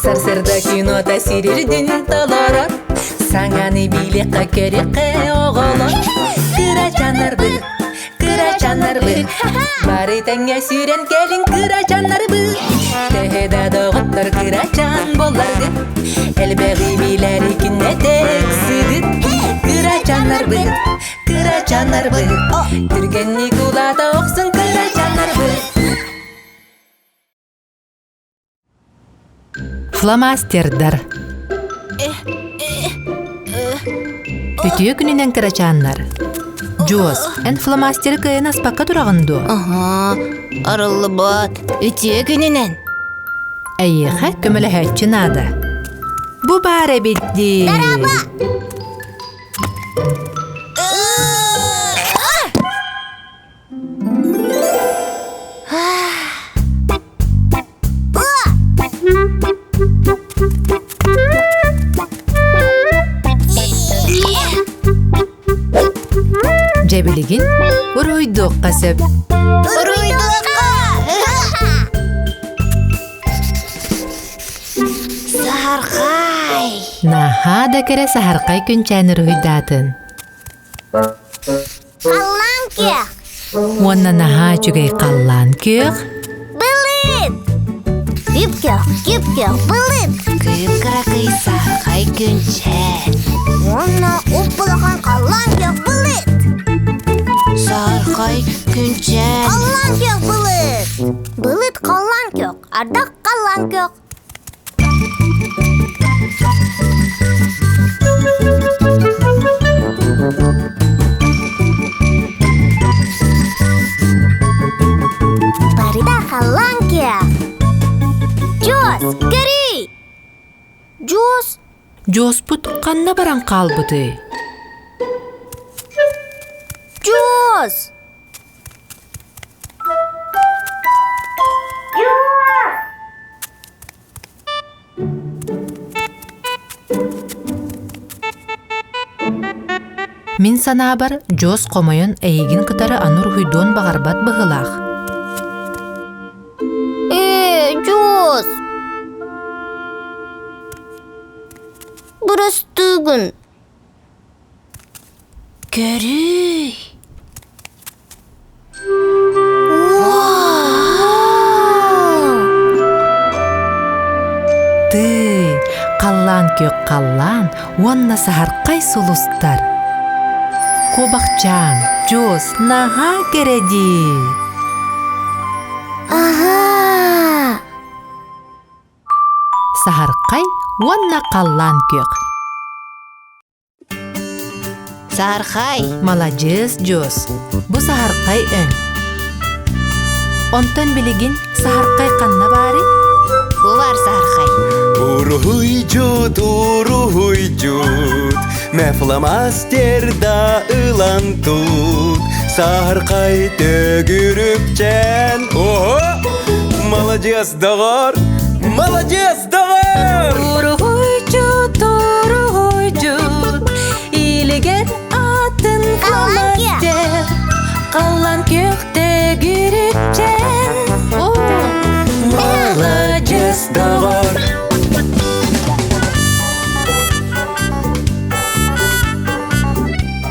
Сарсырда кино тәсирирдин толорор, саңаны билекка керекке оголор. Кырачанарбы, бары тәңе сүрен келин кырачанарбы. Техеда доғыттар кырачан боларды, әлбәғи биләри күнне тексидит. Кырачанарбы, түргенни кулата оқсын кырачанарбы. Фломастердар. Үтіе күнінен кырачаннар. Джоз, ән фломастері кайын аспаққа тұрағынду. Арылы бат, үтіе күнінен. Әйеға көмілі әтчін ады. Бұ бары бетті. Дараба! Жабилигин уруйдуққа сөп. Уруйдуққа! Сахарқай! Наха да кере сахарқай күнчәні руйдатын. Қаллан кеқ! Онна наха чүгей қаллан кеқ. Білит! Кеп кеқ, білит! Күйіп-кірақай сахарқай күнчән. Онна ұппылаған қаллан кеқ, білит! Сахарқай күнчән. Қаллан кеқ, білит! Білит қаллан кеқ, ардақ қаллан кеқ. Барида қаллан кеқ. Джоз, кәрі! Джоз бұт қанна баран қалбыды. Джоз! Мин сана бар Джоз қомайын әйгін кытары анур хуйдон бағарбат бұғылақ. Джоз! Бұрыс түгін. Көрі! Ты, қаллан көк қаллан, онна сахарқай сұлыстар. Кобақчан, Джоз, наға кереді. Сахарқай, онна қаллан көк. Сахарқай! Молодец, Джоз. Бұ сахарқай өн. Онтан білігін сахарқай қанна бары? Бұ бар сахарқай. Уруйджут, мә фломастерда ылан тут. Сахарқай төгірікчен. Ого! Молодец, дағар! Уруйджут, илеген атын фломастер. Қаллан көкте гүрікчен. Молодец, дағар!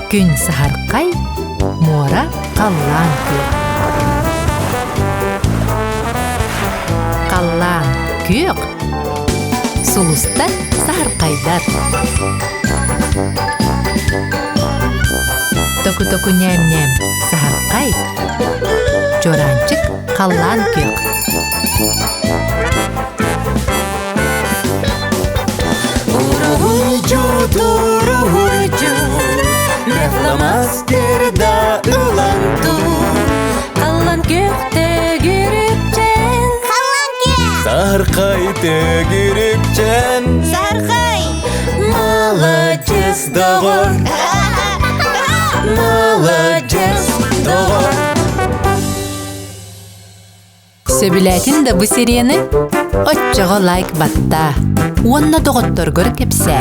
Күн сахарқай, мора қаллан көк. Қаллан көк, сұлыстар сахарқайдар. Току-току нәм-нәм сахарқай, жоранчык қаллан көк. Уруйджут, мә фломастерда ылан тут. Қаллан көкте гүрікчен. Қаллан кеқ! Сахарқай төгірікчен. Сахарқай! Молодец, дағар! Молодец, дағар! Сөбіләтін да бұ серияны отчығы лайк батта. Онна доғыттыр кепсе.